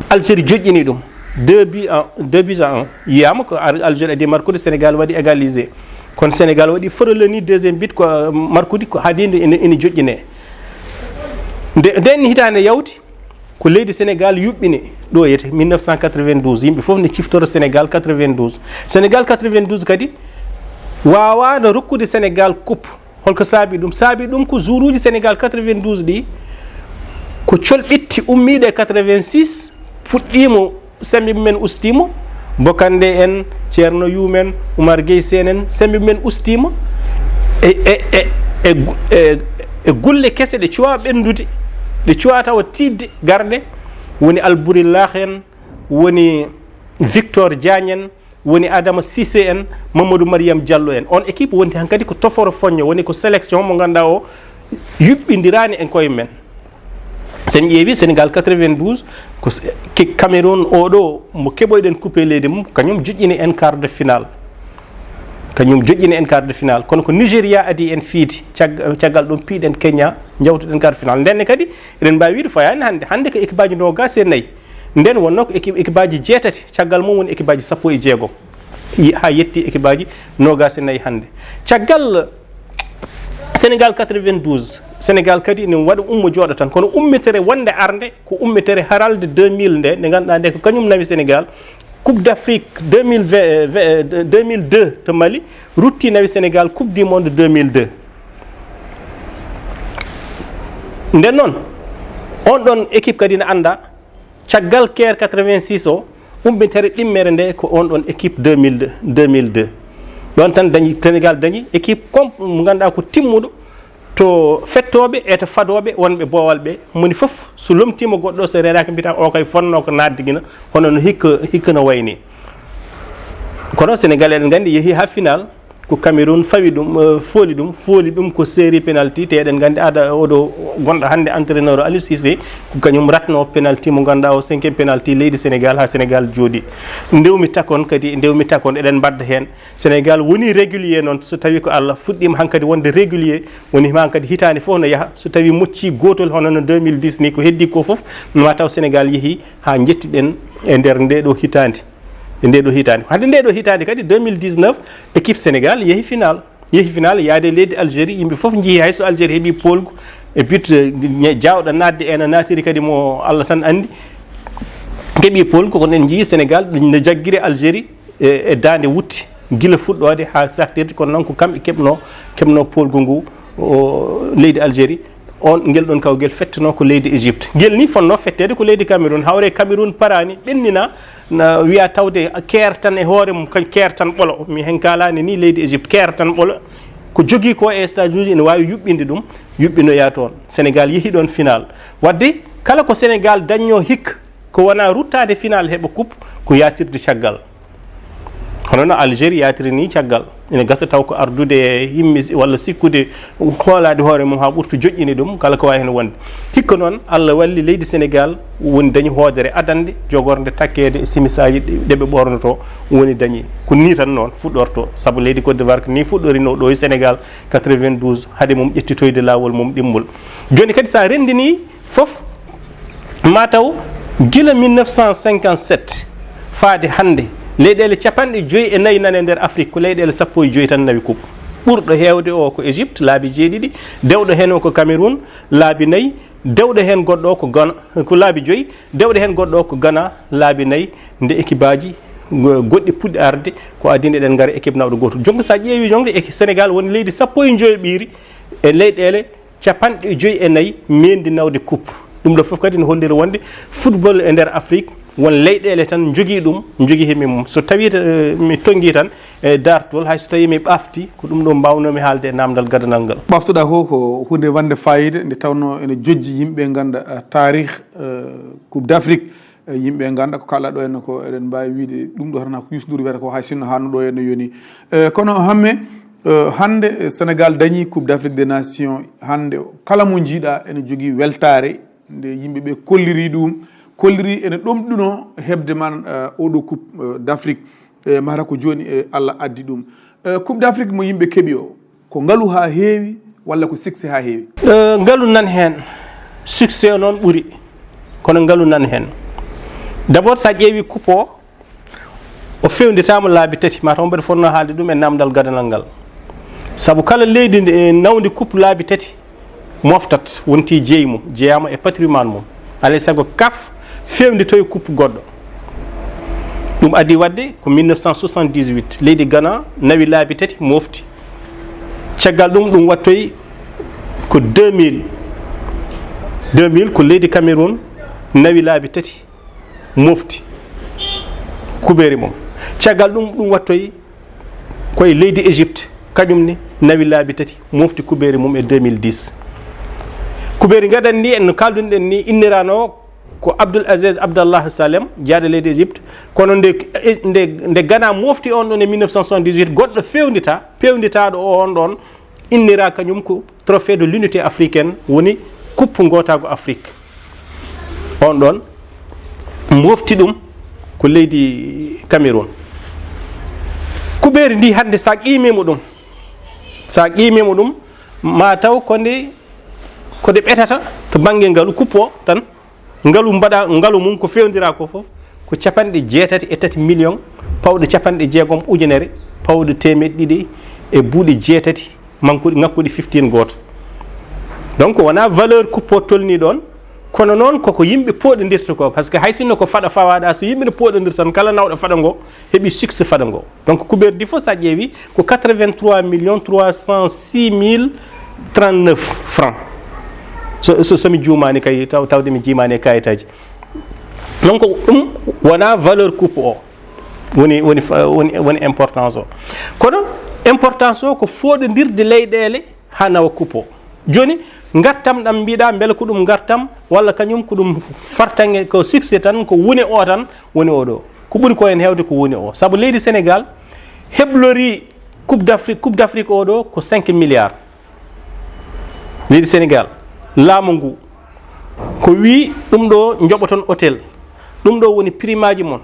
Algérie joƴƴini ɗum 2-1 yiyama ko Algérie adi markude Sénégal waɗi égalisé kono Sénégal waɗi foroloni deuxiéme but ko markude ko haadide ene joƴƴine nden hitande yawti ko leydi Sénégal yuɓɓini ɗo yete 1992 yimɓe fof ne ciftoro Sénégal 92 Sénégal 92 kadi wawano rokkude Sénégal coupe holko saabi ɗum ko jour uji Sénégal 92 ɗi ko colɓitti ummiɗe 86 fuɗɗimo sembe men ustimo Bokande en Ceerno Yumen Oumar Gueye Senen sembe men ustimo e gulle kese ɗe cuwa ɓendude ɗe cuwa tawa tidde garde woni Alburillah en woni Victor Diagne en woni Adama Cissé en Mamadou Mariam Diallo en on équipe wonti hankadi ko toforo foñño woni ko sélection mo ganduɗa o yuɓɓindirani en koye men sen ƴeewi Sénégal 92 ko Cameroun oɗo mo keɓoyɗen coupé leydi mum kañum joƴƴini en quart de finale kono ko Nigéria adi en fiiti caggal ɗum piiɗen Kenya jawtuɗen quart de finale ndenne kadi eɗen mbawi wiide fayani hande ko équipe aji 24 nden wonno ko équipe aji 8 caggal mum woni équipe aji 16 ha yetti équipe aji 24 hande caggal Sénégal 92 Sénégal kadi ne waɗa ummo jooɗo tan kono ummitere wonde arde ko ummitere haralde 2000 nde ganduɗa nde ko kañum nawi Sénégal Coupe d'Afrique 2002 to Mali rutti nawi Sénégal Coupe du monde 2002 nden noon on ɗon équipe kadi ne anda caggal Caire 86 o ummitere ɗimmere nde ko on ɗon équipe 2002 ɗon tan dañi Sénégal dañi équipe mo ganduɗa ko timmuɗo to fettoɓe e to fadoɓe wonɓe boowal ɓe moni foof so lomtima goɗɗo so renaki mbiyata o kay fonno ko naddigina hono no hikka no wayni kono Sénégal eɗen gandi yeehi ha final ko Cameroun fawi ɗum fooli ɗum ko série penalty te eɗen gandi ada oɗo gonɗo hande entraîneur Aliou Cissé ko kañum ratno penalty mo ganduɗa o 5e penalty leydi Sénégal ha Sénégal jooɗi ndewmi takon eɗen mbadda hen Sénégal woni régulier noon so tawi ko Allah fuɗɗima hankkadi wonde régulier woni hankkadi hitande fof no yaaha so tawi mocci gotol hono no 2010 ni ko heddi ko foof ma taw Sénégal yeehi ha jettiɗen e nder ndeɗo hitande hade ndeɗo hitande kadi 2019 équipe Sénégal yeehi final yaade leydi Algérie yimɓe foof jeehi hayso Algérie heeɓi polgu e but jawɗo nadde eno natiri kadi mo Allah tan andi keeɓi polgu kono en jii Sénégal no jagguiri Algérie e dande wutti guila fuɗɗode ha saktirde kono noon ko kamɓe keɓno polgu ngu leydi Algérie on ngel ɗon kawgel fettano ko leydi Égypte ngel ni fonno fettede ko leydi Cameroun hawre Cameroun parani ɓennina na wiya tawde Caire tan e hoore mum Caire tan ɓolo mi hen kalani ni leydi Égypte Caire tan ɓolo ko jogui ko e stage uji ene wawi yuɓɓinde ɗum yuɓɓinoya toon Sénégal yeehi ɗon final wadde kala ko Sénégal dañño hikka ko wona ruttade final heɓa coupe ko yatirde caggal hono no Algérie yatiri ni caggal ene gasa taw ko ardude yimmi walla sikkude hoolade hoore mum ha ɓurto joƴƴini ɗum kala ko wawi hen wonde hikka noon Allah walli leydi Sénégal woni dañi hoodere adande jogorde takkede e simisaji ɗeɓe ɓornoto woni dañi ko ni tan noon fuɗɗorto saabu leydi Côte d'Ivoire ko ni fuɗɗorino ɗo e Sénégal 92 haade mum ƴettitoyde lawol mum ɗimmol joni kadi sa rendini foof mataw guila 1957 faade hande leyɗele 54 nane nder Afrique ko leyɗele 15 tan nawi coupe ɓurɗo hewde o ko Égypte laabi 7 dewɗo hen o ko Cameroun laabi 4 dewɗo hen goɗɗo o ko Ghana ko laabi 5 dewɗo hen goɗɗo o ko Ghana laabi 4 nde équipe aji goɗɗi puɗɗi arde ko adine eɗen gaari équipe nawɗo goto jonde sa ƴeewi jonde e Sénégal woni leydi 15 ɓiiri e leyɗele 54 mendi nawde coupe ɗum ɗo foof kadi ne holliri wonde football e nder Afrique won leyɗele tan jogui ɗum jogui hemi mum so tawi mi tonggui tan e dartol hay so tawi mi ɓafti ko ɗum ɗo mbawnomi haalde e namdal gadanal ngal ɓaftoɗa ko hunde wande fayida nde tawno ene jojji yimɓe ganda tarih coupe d'Afrique yimɓe ganda ko kalɗa ɗo henna ko eɗen mbawi wiide ɗum ɗo tan ko yusduri wiyata ko hay sinno hanno ɗo henno yoni kono hamme hande Sénégal dañi coupe d'Afrique des nations hande kala mo jiiɗa ene jogui weltare nde yimɓeɓe kolliri ɗum kolliri ene ɗomɗuno hebde man oɗo coupe d'Afrique mara ko joni Allah addi ɗum coupe d'Afrique mo yimɓe keeɓi o ko Ngalu ha heewi walla ko succès ha heewi Ngalu nan hen succès noon ɓuri kono Ngalu nan hen. D'abord sa ƴeewi coupe o fewnditama laabi tati mataw mbeɗa fonno haalde ɗum e namdal gadanal ngal sabu kala leydi nawdi coupe laabi tati moftat wonti jeeyi mum jeeyama e patrimoine mum alay sago kaf fewnditoye coupe goɗɗo ɗum adi wadde ko 1978 leydi Ghana nawi laabi tati mofti caggal ɗum wattoyi ko 2000 ko leydi Cameroun nawi laabi tati mofti kubeeri mum caggal ɗum wattoyi koye leydi Égypte kañum ni nawi laabi tati mofti kubeeri mum e 2010 kubeeri gaɗan ni en no kaldunɗen ni innirano ko Abdoul Aziz Abdallah Salem jaaɗo leydi Égypte kono nde Ghana mofti on ɗon e 1978 goɗɗo pewnitaɗo on ɗon innira kañum ko trophée de l'unité africaine woni coupe gotago Afrique on ɗon mofti ɗum ko leydi Cameroun kubeeri ndi hande sa qimimo ɗum mataw kode ɓetata to banggue Ngalu coupe o tan Ngalu mum ko fewndira ko foof ko 63 millions pawɗe 60 ujunere pawɗe 200 e buuɗe 6 ngakkuɗi 15 goto donc wona valeur coupe o tolni ɗon kono noon koko yimɓe poɗodirta ko par ce que hay sinno ko faɗa fawaɗa so yimɓe ne poɗodir tan kala nawɗo faɗa ngo heeɓi succès faɗa ngo donc kubeer di fof sa ƴeewi ko 83 millions 306 mille 39 francs somi juumani kay tawde mi jimani e kayitaji donc ɗum wona valeur coupe o woni importance o kono importance o ko foɗodirde leyɗele ha nawa coupe o joni gartam ɗam mbiɗa beele ko ɗum gartam walla kañum ko ɗum fartange ko succès tan ko woni o tan woni oɗo ko ɓuuri ko hen hewde ko woni o saabu leydi Sénégal heblori coupe d'Afrique oɗo ko 5 milliards leydi Sénégal laamu ngu ko wi ɗum ɗo joɓoton hôtel ɗum ɗo woni primaji mon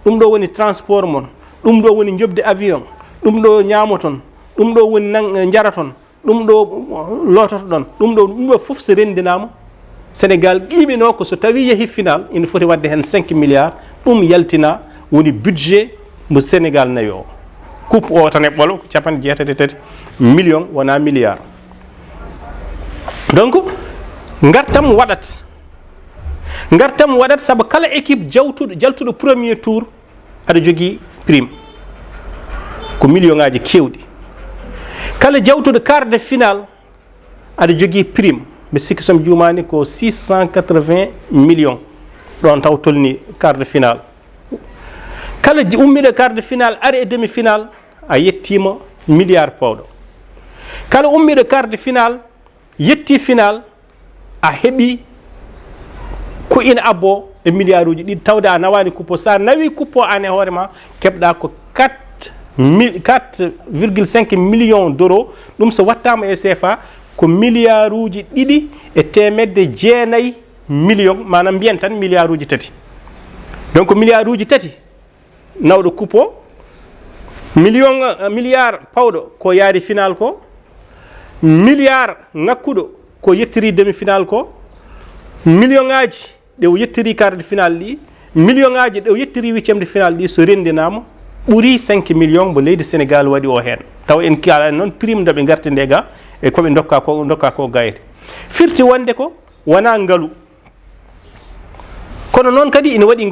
ɗum ɗo woni transport mon ɗum ɗo woni jobde avion ɗum ɗo ñamoton ɗum ɗo woni jaraton ɗum ɗo lototo ɗon ɗum ɗo fof so rendinama Sénégal qimino ko so tawi yeehi final ina foti wadde hen 5 milliards ɗum yaltina woni budget mo Sénégal nawi o coupe o tan e ɓolo ko 63 millions wona milliard donc gartam waɗat saabu kala équipe jaltuɗo premier tour aɗa jogui prime ko million ngaji kewɗi kala jawtuɗo quart de final aɗa jogui prime mbe sikki somi juumani ko 680 millions ɗon taw tolni quart de final kala ummiɗo quart de final ari e demi final a yettima milliard pawɗo kala ummiɗo quart de final yetti final a heeɓi ko ina abbo e milliard uji ɗiɗi tawde a nawani coupe sa nawi coupe o an e hoorema keɓɗa ko 4,5 millions d'euros ɗum so wattama e CFA ko milliard uji ɗiɗi e temedde jeenayyi millions manam mbiyen tan milliard uji tati donc milliard uji tati nawɗo coupe o milliard pawɗo ko yaari final ko milliard ngakkuɗo ko yettiri demi final ko million ngaji ɗe o yettiri quart de final ɗi million ngaji ɗe o yettiri huitiéme de final ɗi so rendinama ɓuuri 5 millions mo leydi Sénégal waɗi o hen taw en kala noon prime ndeɓe garti nde ga e koɓe dokka ko gayre firti wonde ko wona Ngalu kono noon kadi ina waɗi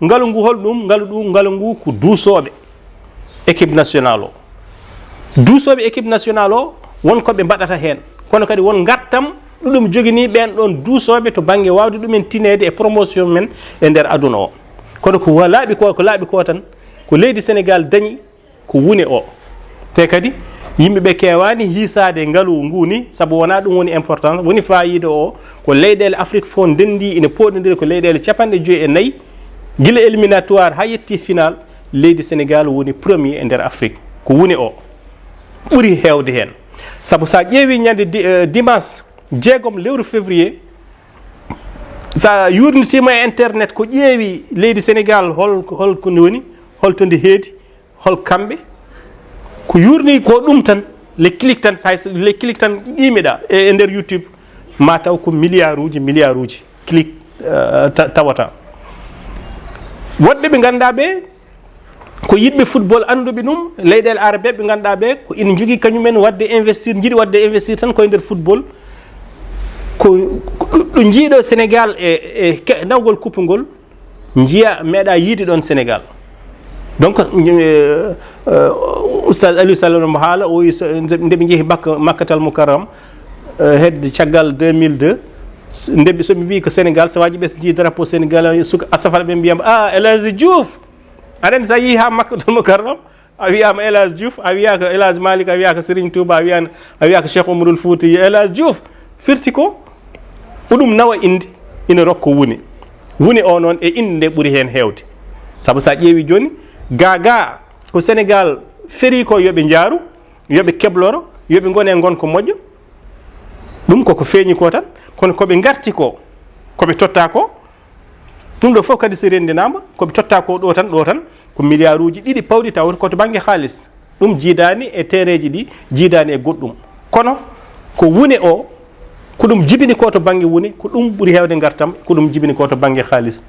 Ngalu ngu holɗum Ngalu ngu ko duusoɓe équipe national o duusoɓe équipe national o wonkoɓe mbaɗata hen kono kadi won gartam ɗum jogini ɓen ɗon duusoɓe to banggue wawde ɗumen tinede e promotion men e nder aduna o kono ko laaɓi ko tan ko leydi Sénégal dañi ko woni o te kadi yimɓeɓe kewani hiisade Ngalu ngu ni saabu wona ɗum woni importance woni fayida o ko leyɗele Afrique fof ndendi ina poɗodiri ko leyɗele 54 guila éliminatoire ha yetti final leydi Sénégal woni premier e nder Afrique ko woni o ɓuuri hewde hen saabu sa ƴeewi ñande dimanche 6 lewru février sa yurnitima e internet ko ƴeewi leydi Sénégal holko woni holto nde heedi hol kamɓe ko yurni ko ɗum tan le clique tan ƴimiɗa e nder YouTube ma taw ko milliard uji clic tawata woɗɓe ɓe ganduɗa ɓe ko yiɗɓe football anduɓe ɗum leyɗele arabe ɓe ganduɗa ɓe ko ina jogui kañumen wadde investir jiiɗi wadde investir tan koye nder football ko ɗo jiiɗo Sénégal e nawgol coupe ngol jiiya meeɗa yiide ɗon Sénégal donc oustad Aliou Sall mo haala o wi ndeɓe jeehi makkatal moukarram hedde caggal 2002 ndeɓe soɓe mbi ko Sénégal so waji ɓe so jii drapeau Sénégal suka safara ɓe mbiyama El Hadji Diouf aɗa sa yii ha makkatal moukarram a wiyama El Hadji Diouf a wiyaka El Hadji Malick a wiyaka Serigne Touba a wiyaka Cheikh Oumaroul Fouti El Hadji Diouf firti ko ɗum nawa inde ina rokko woni o noon e inde nde ɓuuri hen hewde saabu sa ƴeewi joni gaga ko Sénégal feeri ko yoɓe jaaru yoɓe kebloro yoɓe gone gonko moƴƴo ɗum koko feeñi ko tan kono koɓe garti ko koɓe totta ko ɗum ɗo fof kadi so rendinama koɓe totta ko ɗo tan ko milliard uji ɗiɗi pawɗi tawata koto banggue haalis ɗum jiidani e terreji ɗi jiidani e goɗɗum kono ko woni o ko ɗum jibini ko to banggue woni ko ɗum ɓuuri hewde gartam ko ɗum jibini ko to banggue haalis